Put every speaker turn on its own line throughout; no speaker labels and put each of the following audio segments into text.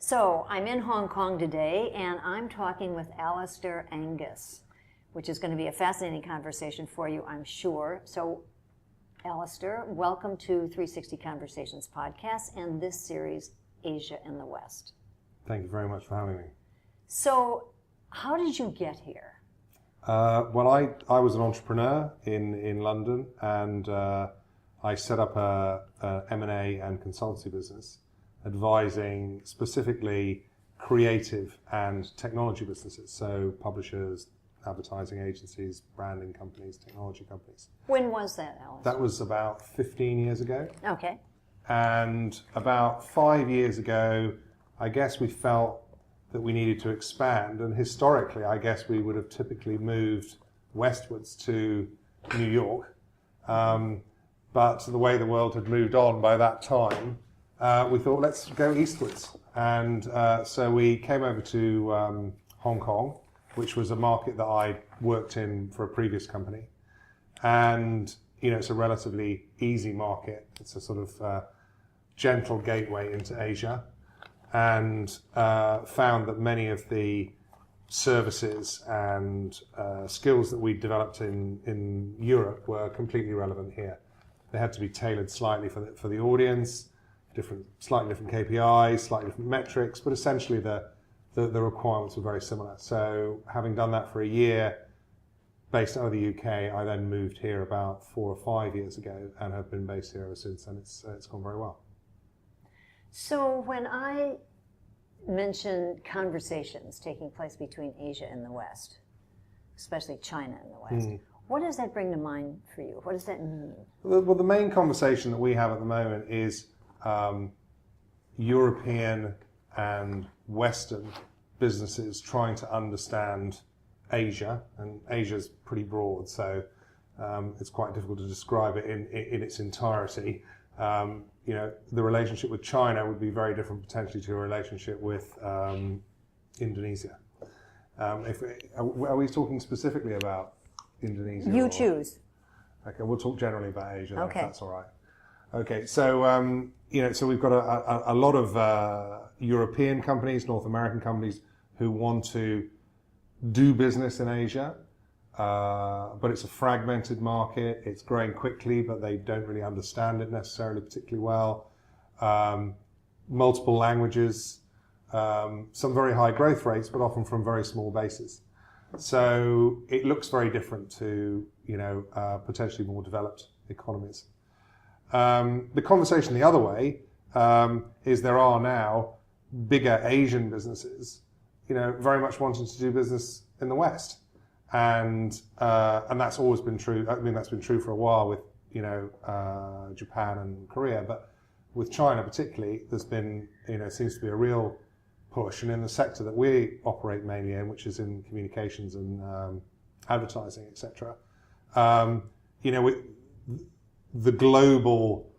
So I'm in Hong Kong today, and I'm talking with Alistair Angus, which is going to be a fascinating conversation for you, I'm sure. So, Alistair, welcome to 360 Conversations podcast and this series, Asia in the West.
Thank you very much for having me.
So, how did you get here?
Well, I was an entrepreneur in London, and I set up a M&A and consultancy business, advising specifically creative and technology businesses, so publishers, advertising agencies, branding companies, technology companies.
When was that, Alistair?
That was about 15 years ago.
Okay.
And about 5 years ago, I guess we felt that we needed to expand, and historically, I guess we would have typically moved westwards to New York. But the way the world had moved on by that time, we thought, let's go eastwards. And so we came over to Hong Kong, which was a market that I worked in for a previous company. And, you know, it's a relatively easy market. It's a sort of gentle gateway into Asia. And found that many of the services and skills that we developed in Europe were completely relevant here. They had to be tailored slightly for the audience, slightly different KPIs, slightly different metrics, but essentially the requirements were very similar. So having done that for a year, based out of the UK, I then moved here about 4 or 5 years ago and have been based here ever since, and it's gone very well.
So when I mention conversations taking place between Asia and the West, especially China and the West, what does that bring to mind for you? What does that mean?
Well, the main conversation that we have at the moment is European and Western businesses trying to understand Asia, and Asia's pretty broad, so it's quite difficult to describe it in its entirety. You know, the relationship with China would be very different potentially to a relationship with Indonesia. Are we talking specifically about Indonesia?
You choose.
Okay, we'll talk generally about Asia,
okay.
If that's all right. Okay, so you know, so we've got a lot of European companies, North American companies who want to do business in Asia. But it's a fragmented market. It's growing quickly, but they don't really understand it necessarily particularly well. Multiple languages, some very high growth rates, but often from very small bases. So it looks very different to, you know, potentially more developed economies. The conversation the other way is there are now bigger Asian businesses, you know, very much wanting to do business in the West. And that's always been true. I mean, that's been true for a while with, you know, Japan and Korea, but with China particularly, there's been, you know, seems to be a real push. And in the sector that we operate mainly in, which is in communications and advertising, etc., you know, the global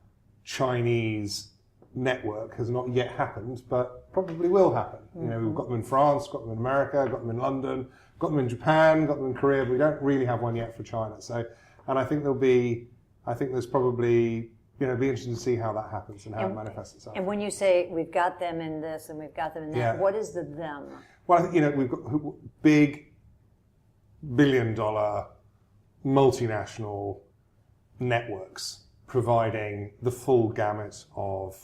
Chinese network has not yet happened, but probably will happen. You know, we've got them in France, got them in America, got them in London, got them in Japan, got them in Korea, but we don't really have one yet for China. So, and I think there's probably, you know, be interesting to see how that happens and how it manifests itself.
And when you say we've got them in this and we've got them in that, what is the them?
Well, I think, you know, we've got big billion-dollar multinational networks providing the full gamut of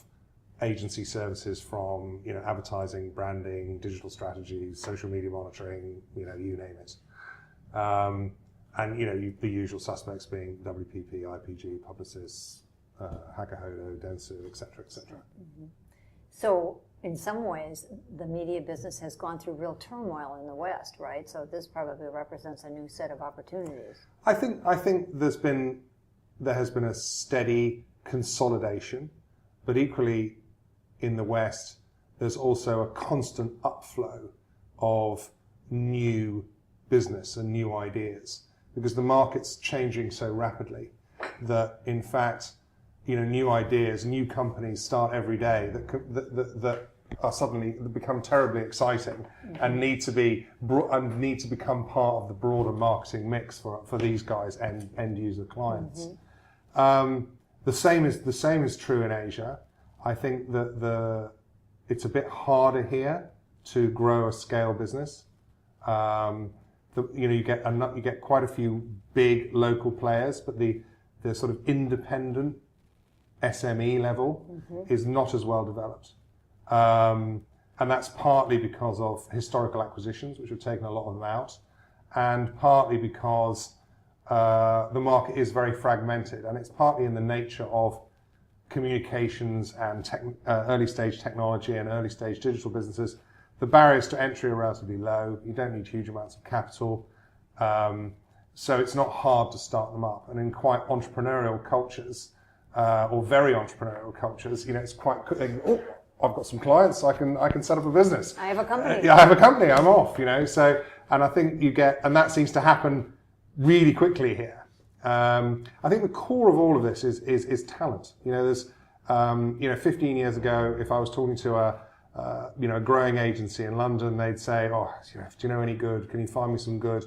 agency services from, you know, advertising, branding, digital strategies, social media monitoring, you know, you name it. And, you know, the usual suspects being WPP, IPG, Publicis, Hakuhodo, Dentsu, et cetera, et cetera.
Mm-hmm. So in some ways, the media business has gone through real turmoil in the West, right? So this probably represents a new set of opportunities.
I think there has been a steady consolidation, but equally in the West, there's also a constant upflow of new business and new ideas, because the market's changing so rapidly that, in fact, you know, new ideas, new companies start every day that are suddenly become terribly exciting and need to become part of the broader marketing mix for these guys end user clients. The same is true in Asia. I think that it's a bit harder here to grow a scale business. You get quite a few big local players, but the sort of independent SME level is not as well developed. And that's partly because of historical acquisitions, which have taken a lot of them out, and partly because the market is very fragmented, and it's partly in the nature of communications and early stage technology and early stage digital businesses. The barriers to entry are relatively low. You don't need huge amounts of capital. So it's not hard to start them up. And in quite entrepreneurial cultures, or very entrepreneurial cultures, it's quite quick. Oh, I've got some clients. I can set up a business.
I have a company.
I have a company. I'm off. So, and I think and that seems to happen really quickly here. I think the core of all of this is talent. There's 15 years ago, if I was talking to a growing agency in London, they'd say, "Oh, do you know any good? Can you find me some good?"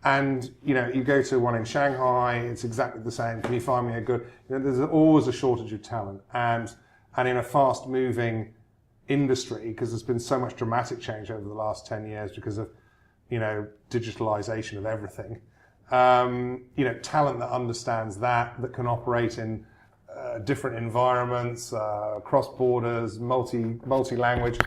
And you go to one in Shanghai, it's exactly the same. Can you find me a good? There's always a shortage of talent, and in a fast-moving industry, because there's been so much dramatic change over the last 10 years because of digitalization of everything. Talent that understands that can operate in different environments, cross borders, multi-language.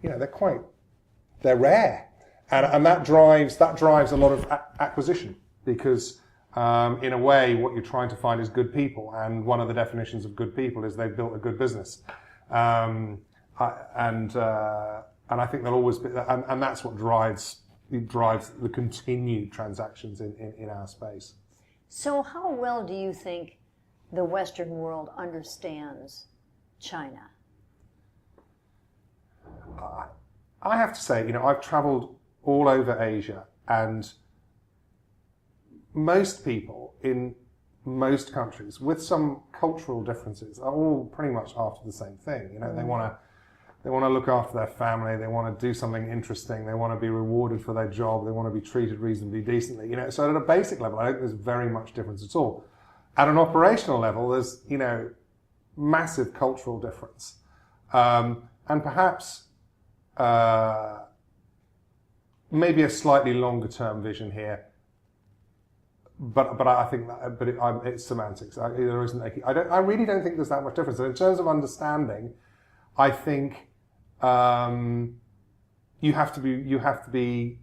They're rare. And that drives a lot of acquisition, because in a way what you're trying to find is good people, and one of the definitions of good people is they've built a good business, and I think there'll always be, and that's what drives the continued transactions in our space.
So how well do you think the Western world understands China?
I have to say, I've traveled all over Asia, and most people in most countries, with some cultural differences, are all pretty much after the same thing. They want to look after their family, they want to do something interesting, they want to be rewarded for their job, they want to be treated reasonably decently. So at a basic level, I don't think there's very much difference at all. At an operational level, there's massive cultural difference, and perhaps maybe a slightly longer term vision here. But I think it's semantics. I really don't think there's that much difference. And in terms of understanding, I think you have to be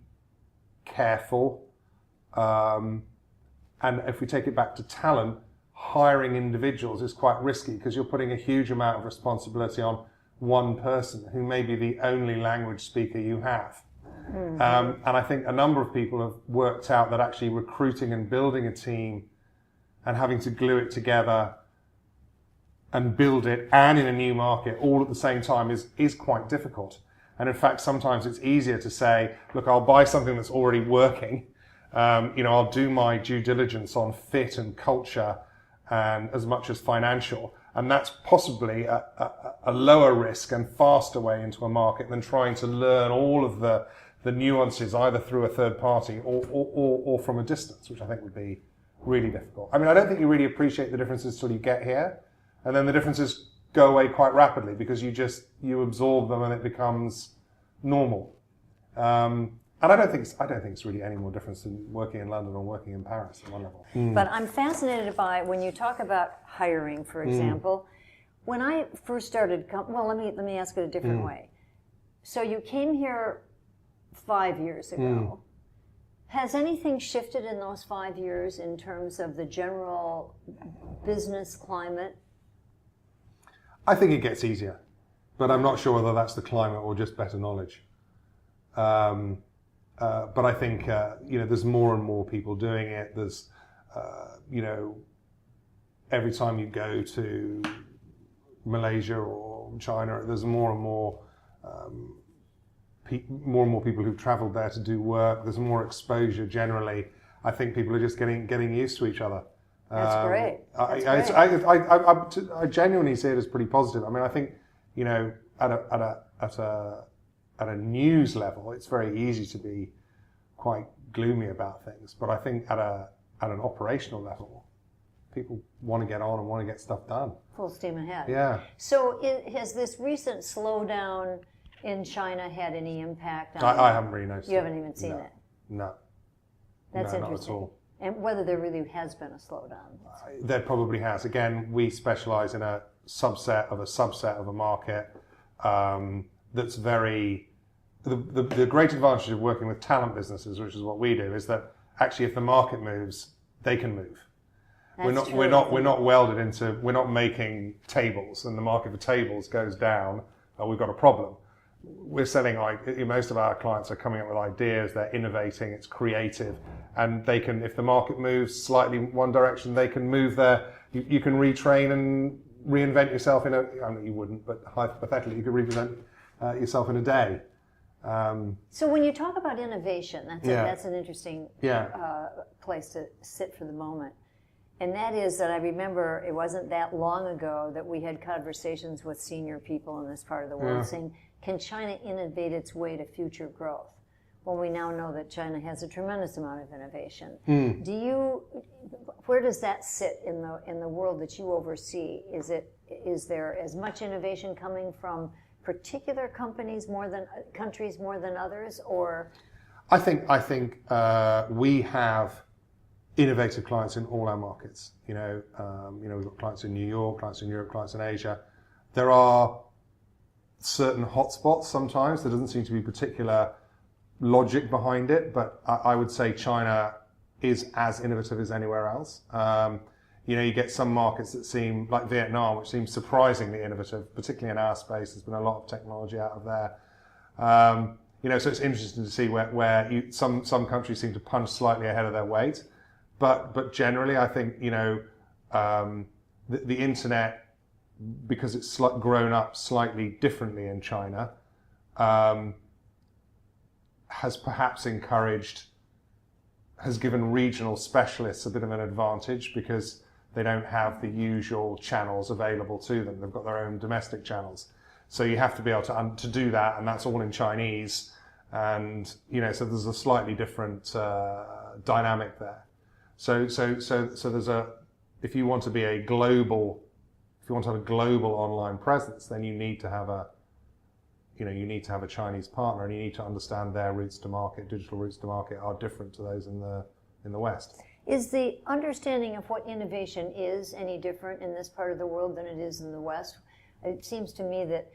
careful. And if we take it back to talent, hiring individuals is quite risky, because you're putting a huge amount of responsibility on one person who may be the only language speaker you have. Mm-hmm. And I think a number of people have worked out that actually recruiting and building a team and having to glue it together and build it and in a new market all at the same time is quite difficult. And in fact, sometimes it's easier to say, look, I'll buy something that's already working. I'll do my due diligence on fit and culture and as much as financial. And that's possibly a lower risk and faster way into a market than trying to learn all of the nuances either through a third party or from a distance, which I think would be really difficult. I mean, I don't think you really appreciate the differences till you get here. And then the differences go away quite rapidly because you absorb them and it becomes normal. And I don't think it's really any more difference than working in London or working in Paris at one level. Mm.
But I'm fascinated by when you talk about hiring, for example. When I first started, let me ask it a different way. So you came here 5 years ago. Has anything shifted in those 5 years in terms of the general business climate?
I think it gets easier, but I'm not sure whether that's the climate or just better knowledge. But I think there's more and more people doing it. There's every time you go to Malaysia or China, there's more and more people who've travelled there to do work. There's more exposure generally. I think people are just getting used to each other.
That's great.
I genuinely see it as pretty positive. I mean, I think at a news level, it's very easy to be quite gloomy about things. But I think at an operational level, people want to get on and want to get stuff done.
Full steam ahead.
Yeah.
So has this recent slowdown in China had any impact on
I haven't really noticed.
You haven't even seen it?
No.
That's
No,
interesting.
not at all.
And whether there really has been a slowdown.
There probably has. Again, we specialize in a subset of a market that's very... The great advantage of working with talent businesses, which is what we do, is that actually if the market moves, they can move. We're not welded into, we're not making tables and the market for tables goes down, we've got a problem. We're selling, most of our clients are coming up with ideas, they're innovating, it's creative, and they can, if the market moves slightly one direction, they can move there. You can retrain and reinvent yourself I mean, you wouldn't, but hypothetically, you could reinvent yourself in a day.
So when you talk about innovation, that's an interesting place to sit for the moment. And that is that I remember it wasn't that long ago that we had conversations with senior people in this part of the world saying, can China innovate its way to future growth? Well, we now know that China has a tremendous amount of innovation. Where does that sit in the world that you oversee? Is there as much innovation coming from particular countries more than others, or?
I think we have innovative clients in all our markets. We've got clients in New York, clients in Europe, clients in Asia. There are certain hotspots sometimes. There doesn't seem to be particular logic behind it, but I would say China is as innovative as anywhere else. You get some markets that seem like Vietnam, which seems surprisingly innovative, particularly in our space. There's been a lot of technology out of there. So it's interesting to see where some countries seem to punch slightly ahead of their weight. But generally, I think, the internet, because it's grown up slightly differently in China, has perhaps has given regional specialists a bit of an advantage because they don't have the usual channels available to them. They've got their own domestic channels. So you have to be able to do that, and that's all in Chinese. And, so there's a slightly different dynamic there. So there's if you want to have a global online presence, then you need to have a Chinese partner, and you need to understand their routes to market. Digital routes to market are different to those in the West.
Is the understanding of what innovation is any different in this part of the world than it is in the West? It seems to me that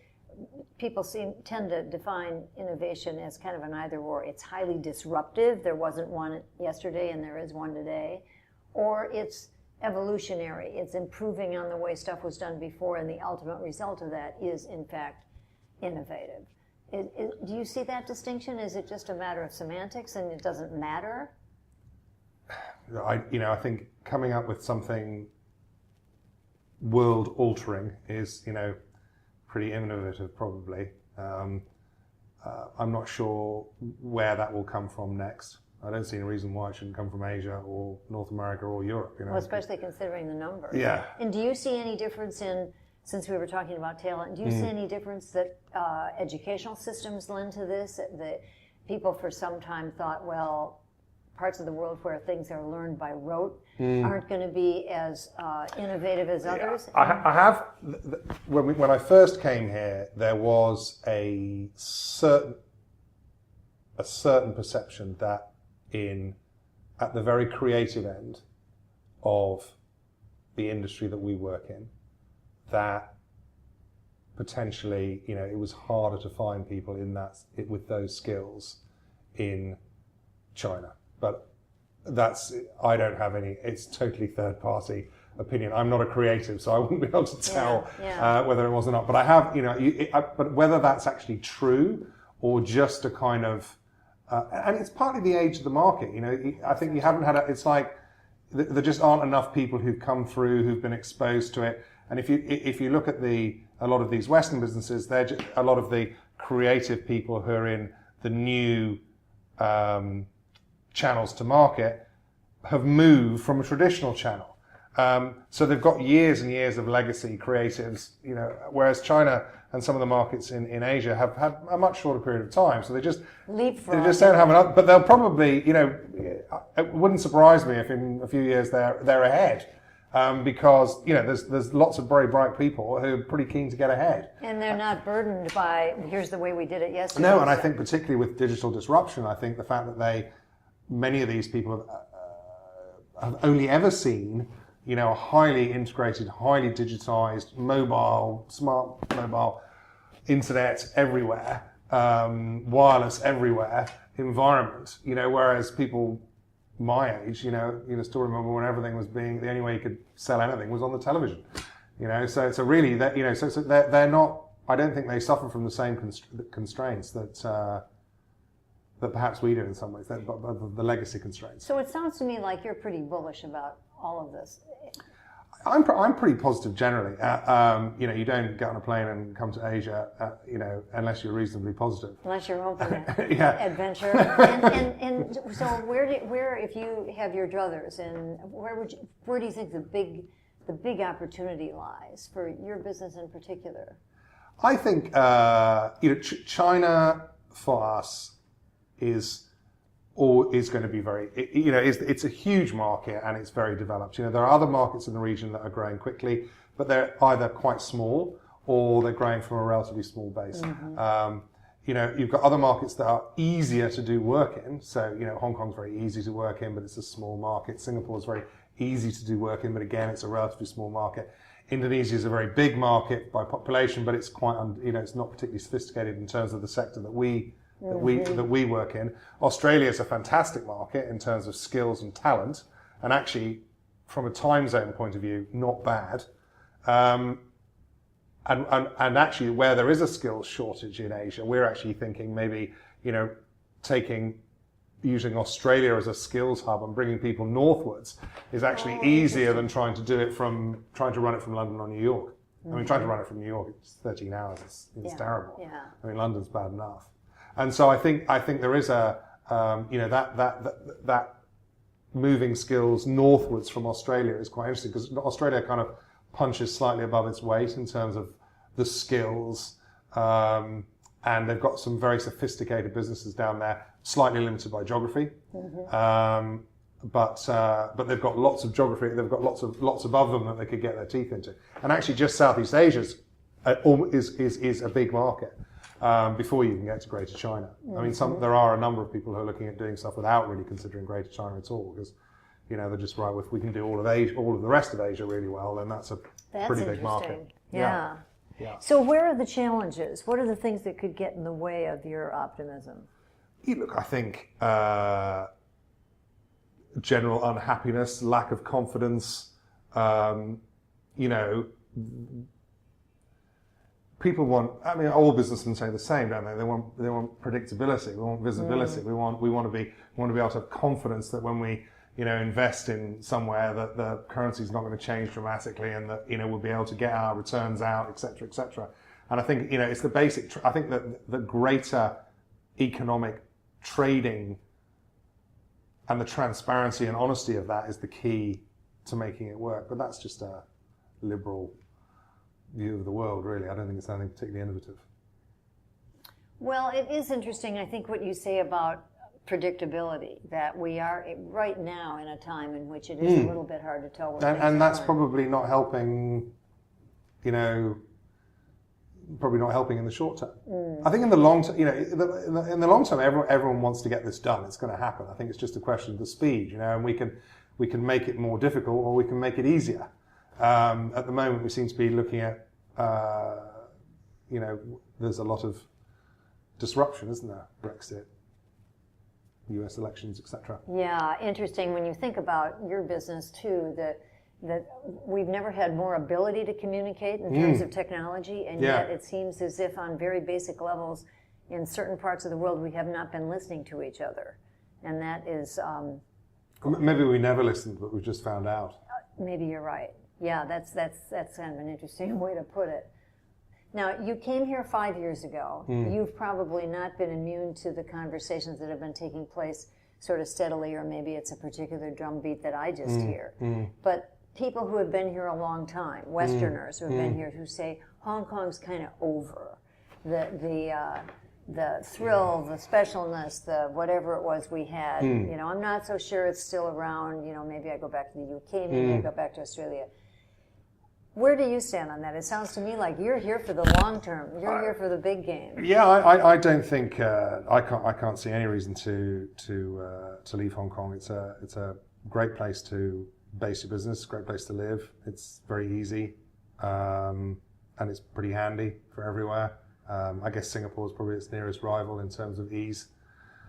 people tend to define innovation as kind of an either-or. It's highly disruptive. There wasn't one yesterday and there is one today. Or it's evolutionary. It's improving on the way stuff was done before, and the ultimate result of that is, in fact, innovative. Do you see that distinction? Is it just a matter of semantics and it doesn't matter?
I think coming up with something world-altering is, pretty innovative, probably. I'm not sure where that will come from next. I don't see any reason why it shouldn't come from Asia or North America or Europe.
Well, especially considering the numbers.
Yeah.
And do you see any difference since we were talking about talent, do you see any difference that educational systems lend to this? That people for some time thought, well, parts of the world where things are learned by rote aren't going to be as innovative as others?
I have. When I first came here, there was a certain perception that at the very creative end of the industry that we work in, that potentially, it was harder to find people with those skills in China. But I don't have any, it's totally third party opinion. I'm not a creative, so I wouldn't be able to tell whether it was or not. But I have, but whether that's actually true or just a kind of, and it's partly the age of the market. I think you haven't had it's like, there just aren't enough people who've come through, who've been exposed to it. And if you look at a lot of these Western businesses, they're just, a lot of the creative people who are in the new channels to market have moved from a traditional channel. So they've got years and years of legacy creatives, whereas China and some of the markets in Asia have had a much shorter period of time. So they just don't have enough. But they'll probably, it wouldn't surprise me if in a few years they're ahead. because there's lots of very bright people who are pretty keen to get ahead.
And they're not burdened by, here's the way we did it yesterday.
No, and I think particularly with digital disruption, I think the fact that many of these people have only ever seen, a highly integrated, highly digitized, smart mobile, internet everywhere, wireless everywhere environment, whereas people my age, still remember when everything was the only way you could sell anything was on the television, so really that, so they're not, I don't think they suffer from the same constraints that perhaps we do in some ways, the legacy constraints.
So it sounds to me like you're pretty bullish about all of this.
I'm pretty positive generally. You don't get on a plane and come to Asia, unless you're reasonably positive.
Unless you're open to
yeah.
adventure. And so where if you have your druthers, and where do you think the big opportunity lies for your business in particular?
I think China for us is going to be it's a huge market and it's very developed. There are other markets in the region that are growing quickly, but they're either quite small or they're growing from a relatively small base. Mm-hmm. You've got other markets that are easier to do work in. So, Hong Kong's very easy to work in, but it's a small market. Singapore's very easy to do work in, but again, it's a relatively small market. Indonesia is a very big market by population, but it's quite, it's not particularly sophisticated in terms of the sector that we work in. Australia is a fantastic market in terms of skills and talent, and actually, from a time zone point of view, not bad. And actually, where there is a skills shortage in Asia, we're actually thinking maybe, using Australia as a skills hub and bringing people northwards is actually easier than trying to run it from London or New York. I mean, trying to run it from New York, it's 13 hours. It's terrible.
Yeah.
I mean, London's bad enough. And so I think there is a that moving skills northwards from Australia is quite interesting, because Australia kind of punches slightly above its weight in terms of the skills, and they've got some very sophisticated businesses down there, slightly limited by geography, but they've got lots of geography. They've got lots above them that they could get their teeth into. And actually, just Southeast Asia is a big market. Before you even get to Greater China. I mean, there are a number of people who are looking at doing stuff without really considering Greater China at all, because, they're just right, if we can do all of Asia, all of the rest of Asia really well, then that's pretty big market.
Yeah. So where are the challenges? What are the things that could get in the way of your optimism?
Look, I think general unhappiness, lack of confidence, people want, all businessmen say the same, don't they? They want predictability. We want visibility. We want to be able to have confidence that when we, invest in somewhere, that the currency is not going to change dramatically, and that, we'll be able to get our returns out, et cetera, et cetera. And I think, it's the basic, I think that the greater economic trading and the transparency and honesty of that is the key to making it work. But that's just a liberal view of the world, really. I don't think it's anything particularly innovative.
Well, it is interesting, I think, what you say about predictability, that we are right now in a time in which it is a little bit hard to tell where
and that's probably not helping, probably not helping in the short term. I think in the long term, in the long term, everyone wants to get this done. It's going to happen. I think it's just a question of the speed, and we can make it more difficult or we can make it easier. At the moment, we seem to be looking at, there's a lot of disruption, isn't there? Brexit, US elections, etc.
Yeah, interesting when you think about your business too, that we've never had more ability to communicate in terms of technology, and yet it seems as if on very basic levels in certain parts of the world we have not been listening to each other. And that is...
maybe we never listened, but we've just found out.
Maybe you're right. Yeah, that's kind of an interesting way to put it. Now, you came here 5 years ago. You've probably not been immune to the conversations that have been taking place sort of steadily, or maybe it's a particular drumbeat that I just hear. But people who have been here a long time, Westerners who have been here, who say Hong Kong's kind of over. the thrill, the specialness, the whatever it was we had. You know, I'm not so sure it's still around. You know, maybe I go back to the UK, maybe I go back to Australia. Where do you stand on that? It sounds to me like you're here for the long term. You're here for the big game.
Yeah, I don't think I can't see any reason to leave Hong Kong. It's a great place to base your business, great place to live. It's very easy, and it's pretty handy for everywhere. I guess Singapore is probably its nearest rival in terms of ease.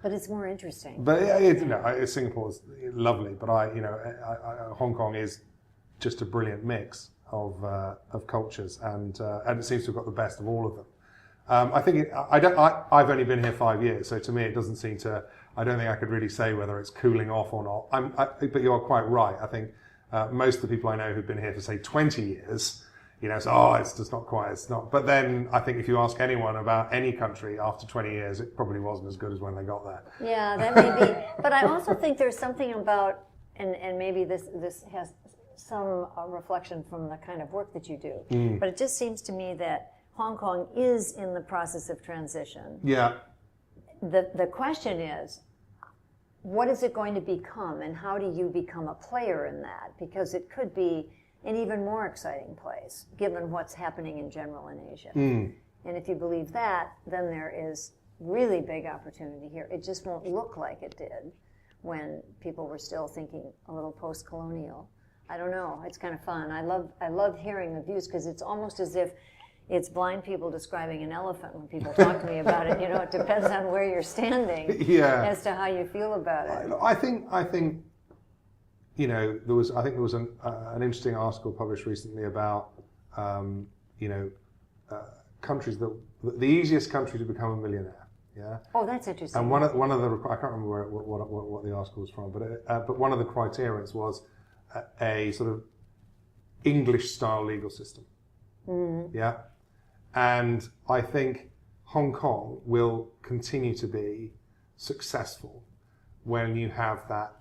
But it's more interesting.
But Singapore is lovely, but Hong Kong is just a brilliant mix of cultures, and it seems to have got the best of all of them. I think I've only been here 5 years, so to me it doesn't seem to. I don't think I could really say whether it's cooling off or not. But you are quite right. I think most of the people I know who've been here for say 20 years, you know, it's just not quite. It's not. But then I think if you ask anyone about any country after 20 years, it probably wasn't as good as when they got there.
Yeah, that may be. But I also think there's something about, and maybe this has some reflection from the kind of work that you do. But it just seems to me that Hong Kong is in the process of transition.
Yeah.
The question is, what is it going to become, and how do you become a player in that? Because it could be an even more exciting place, given what's happening in general in Asia. And if you believe that, then there is really big opportunity here. It just won't look like it did when people were still thinking a little post-colonial. I don't know. It's kind of fun. I love hearing the views, because it's almost as if it's blind people describing an elephant when people talk to me about it. You know, it depends on where you're standing as to how you feel about it.
I think you know, there was an interesting article published recently about countries the easiest country to become a millionaire. Yeah.
Oh, that's interesting.
And one of the I can't remember what the article was from, but one of the criteria was a sort of English-style legal system. Yeah, and I think Hong Kong will continue to be successful when you have that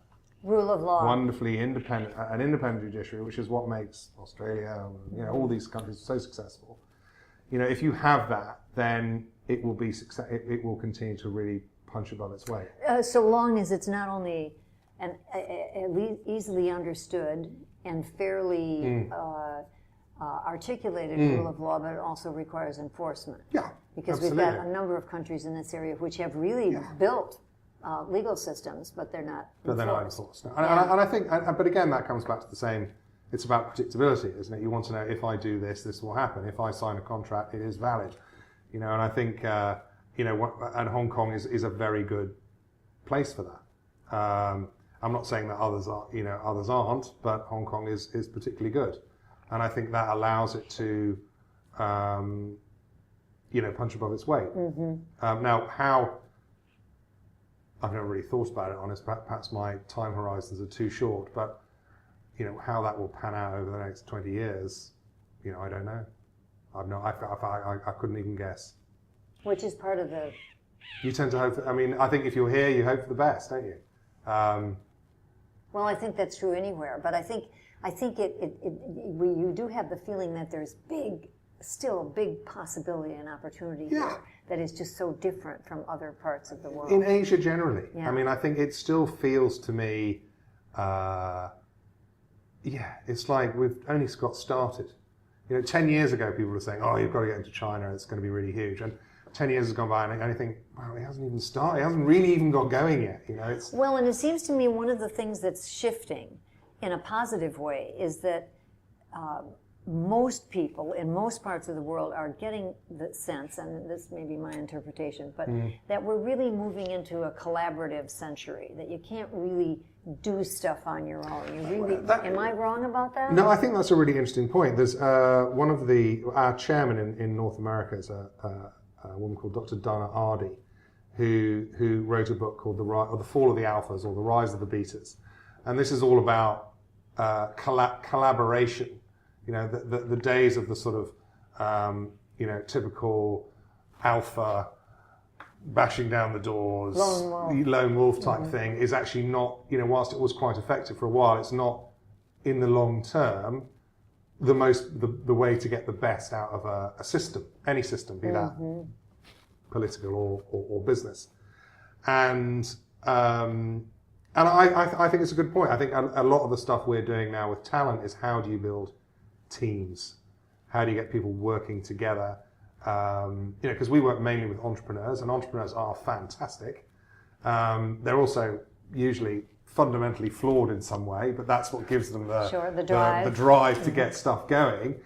rule of law,
wonderfully independent judiciary, which is what makes Australia, all these countries so successful. You know, if you have that, then it will be success. It will continue to really punch above its weight.
So long as it's not only an easily understood and fairly articulated rule of law, but it also requires enforcement.
Yeah,
because
absolutely.
We've got a number of countries in this area which have really built legal systems, but they're not enforced.
But they're not enforced. No. And I think, but again, that comes back to the same. It's about predictability, isn't it? You want to know, if I do this, this will happen. If I sign a contract, it is valid. You know, and I think and Hong Kong is a very good place for that. I'm not saying that others aren't, but Hong Kong is particularly good. And I think that allows it to, punch above its weight. Now, how, I've never really thought about it, honest. Perhaps my time horizons are too short, but, how that will pan out over the next 20 years, I don't know. I couldn't even guess.
Which is part of the...
You tend to hope, I think if you're here, you hope for the best, don't you?
Well, I think that's true anywhere, but I think you do have the feeling that there's still a big possibility and opportunity here that is just so different from other parts of the world.
In Asia generally.
Yeah.
I think it still feels to me, it's like we've only got started. 10 years ago people were saying, you've got to get into China, it's going to be really huge. And 10 years has gone by and I think, wow, it hasn't even started. It hasn't really even got going yet.
Well, and it seems to me one of the things that's shifting in a positive way is that most people in most parts of the world are getting the sense, and this may be my interpretation, but that we're really moving into a collaborative century, that you can't really do stuff on your own. Am I wrong about that?
No, I think that's a really interesting point. There's our chairman in North America is a woman called Dr. Donna Ardie, who wrote a book called The Fall of the Alphas, or The Rise of the Betas. And this is all about collaboration. The days of the sort of, typical alpha bashing down the doors, lone wolf type thing is actually not, whilst it was quite effective for a while, it's not, in the long term, the way to get the best out of a system, any system, be that political or business. And I think it's a good point. I think a lot of the stuff we're doing now with talent is how do you build teams? How do you get people working together? Because we work mainly with entrepreneurs, and entrepreneurs are fantastic. They're also usually fundamentally flawed in some way, but that's what gives them the drive to get stuff going.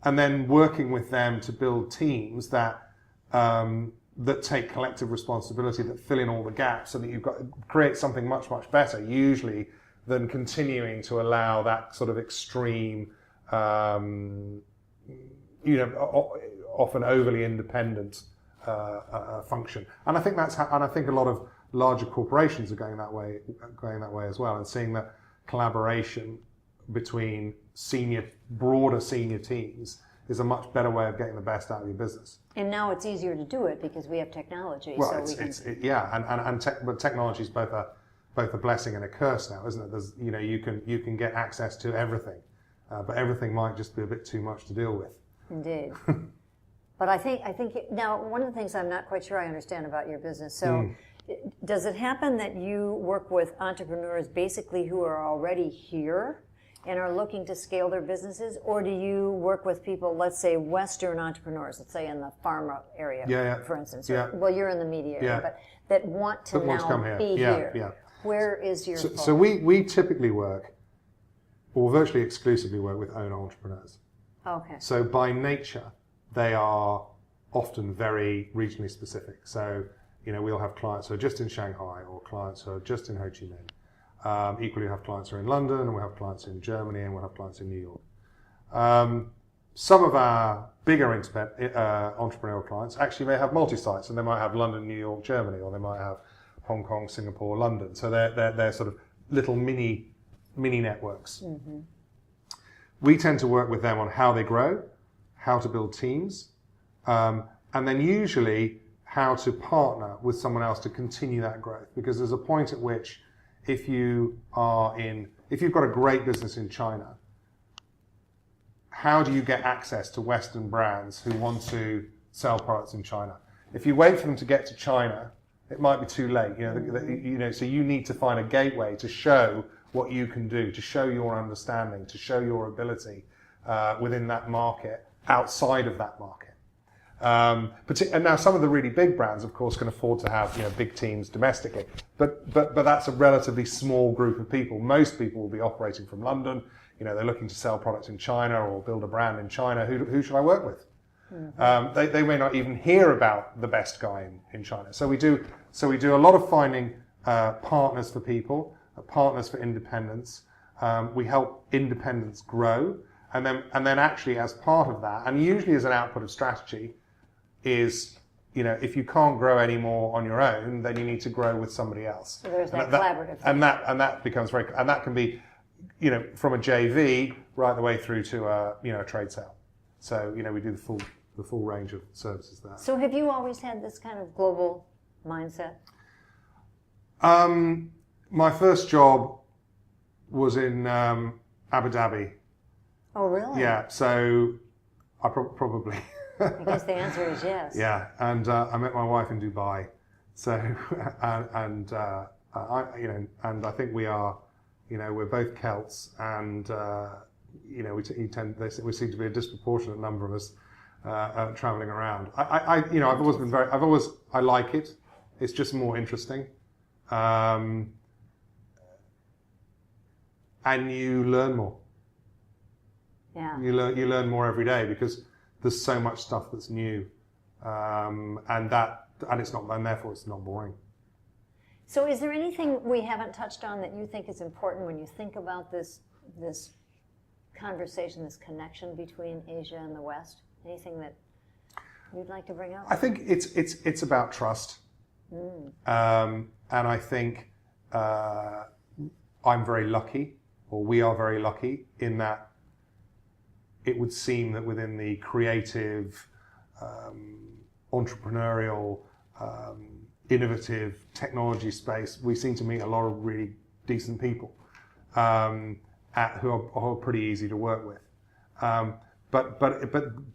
And then working with them to build teams that take collective responsibility, that fill in all the gaps, so that you've got create something much, much better, usually, than continuing to allow that sort of extreme, often overly independent function. And I think and I think a lot of larger corporations are going that way as well, and seeing that collaboration between broader senior teams is a much better way of getting the best out of your business.
And now it's easier to do it because we have technology.
Well,
but
technology is both a blessing and a curse now, isn't it? There's, you can get access to everything, but everything might just be a bit too much to deal with.
Indeed. But I think now one of the things I'm not quite sure I understand about your business. So, does it happen that you work with entrepreneurs basically who are already here and are looking to scale their businesses, or do you work with people, let's say Western entrepreneurs, let's say in the pharma area, for instance? Well, you're in the media area, but that want to be here. Yeah. Where is your focus?
So we typically work, or virtually exclusively work with owner entrepreneurs.
Okay.
So by nature, they are often very regionally specific. So, we'll have clients who are just in Shanghai, or clients who are just in Ho Chi Minh. Equally, we have clients who are in London, and we have clients in Germany, and we have clients in New York. Some of our bigger entrepreneurial clients actually may have multi-sites, and they might have London, New York, Germany, or they might have Hong Kong, Singapore, London. So they're sort of little mini networks. Mm-hmm. We tend to work with them on how they grow, how to build teams, and then usually how to partner with someone else to continue that growth. Because there's a point at which, if you've got a great business in China, how do you get access to Western brands who want to sell products in China? If you wait for them to get to China, it might be too late. So you need to find a gateway to show what you can do, to show your understanding, to show your ability within that market, outside of that market. And now some of the really big brands, of course, can afford to have big teams domestically, but that's a relatively small group of people. Most people will be operating from London. They're looking to sell products in China or build a brand in China. Who should I work with? Mm-hmm. They may not even hear about the best guy in China. So we do a lot of finding partners for people, partners for independents. We help independents grow, and then actually as part of that, and usually as an output of strategy, is if you can't grow anymore on your own, then you need to grow with somebody else.
So there's that collaborative thing.
And that becomes and that can be from a JV right the way through to a trade sale. So we do the full range of services there.
So have you always had this kind of global mindset?
My first job was in Abu Dhabi.
Oh, really?
Yeah. So I probably.
I guess the answer is yes.
Yeah, and I met my wife in Dubai. So and I think we are, we're both Celts, and we seem to be a disproportionate number of us traveling around. I like it. It's just more interesting, and you learn more.
Yeah.
You learn more every day because there's so much stuff that's new, and therefore it's not boring.
So, is there anything we haven't touched on that you think is important when you think about this conversation, this connection between Asia and the West? Anything that you'd like to bring up?
I think it's about trust, and I think I'm very lucky, or we are very lucky, in that it would seem that within the creative, entrepreneurial, innovative technology space, we seem to meet a lot of really decent people who are pretty easy to work with. But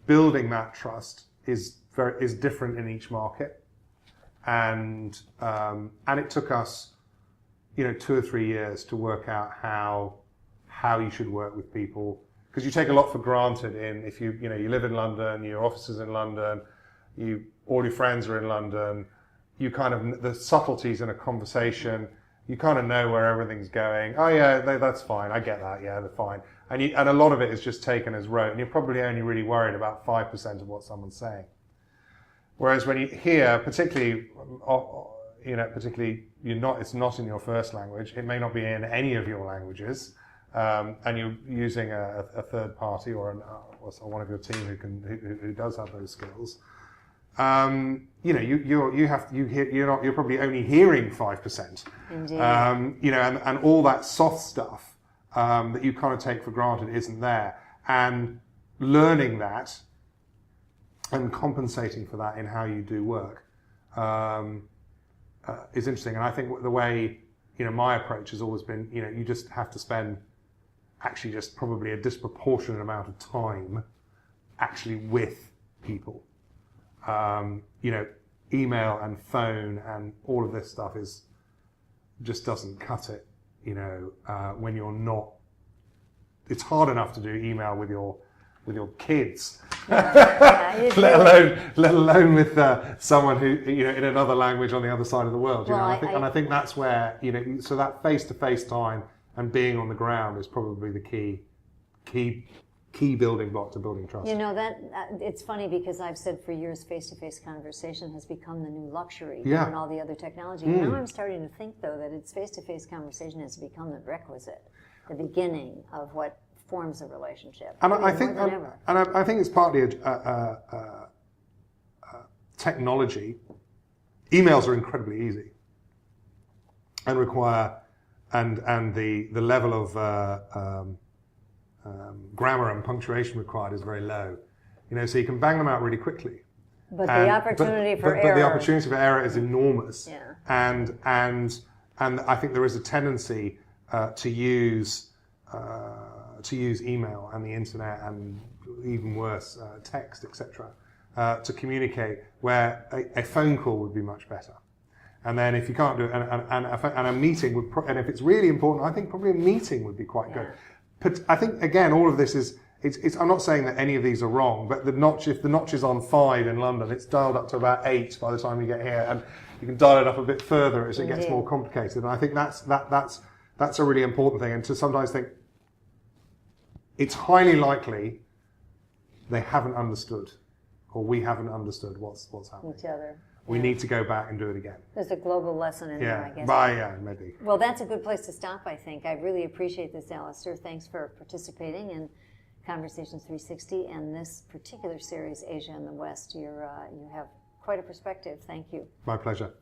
building that trust is is different in each market, and it took us, 2 or 3 years to work out how you should work with people, because you take a lot for granted if you live in London, your office is in London, all your friends are in London, you kind of, the subtleties in a conversation, you kind of know where everything's going. Oh yeah, that's fine. I get that. Yeah, they're fine. And a lot of it is just taken as rote, and you're probably only really worried about 5% of what someone's saying. Whereas when you hear, particularly, it's not in your first language. It may not be in any of your languages, and you're using a third party or one of your team who does have those skills. You're probably only hearing 5%.
Indeed.
And all that soft stuff that you kind of take for granted isn't there. And learning that and compensating for that in how you do work is interesting. And I think the way, my approach has always been, you just have to spend actually just probably a disproportionate amount of time actually with people. Email and phone and all of this stuff just doesn't cut it. When you're not, it's hard enough to do email with your kids, let alone with someone who in another language on the other side of the world. I think that's where so that face-to-face time and being on the ground is probably the key building block to building trust.
That it's funny because I've said for years face-to-face conversation has become the new luxury
Yeah.
and all the other technology. Now I'm starting to think, though, that it's face-to-face conversation has become the requisite, the beginning of what forms a relationship.
And I think it's partly technology. Emails are incredibly easy and require and the level of grammar and punctuation required is very low, so you can bang them out really quickly.
But the opportunity for error.
But the opportunity for error is enormous.
Yeah.
And I think there is a tendency to use email and the internet and even worse text, etc., to communicate, where a phone call would be much better. And then if you can't do it, and a meeting would, and if it's really important, I think probably a meeting would be quite good. But I think, again, all of this is, I'm not saying that any of these are wrong, but if the notch is on 5 in London, it's dialed up to about 8 by the time you get here, and you can dial it up a bit further as it gets more complicated. And I think that's a really important thing, and to sometimes think it's highly likely they haven't understood, or we haven't understood what's happening.
Each other.
We need to go back and do it again.
There's a global lesson in there, I guess.
Maybe.
Well, that's a good place to stop, I think. I really appreciate this, Alistair. Thanks for participating in Conversations 360 and this particular series, Asia and the West. You have quite a perspective. Thank you.
My pleasure.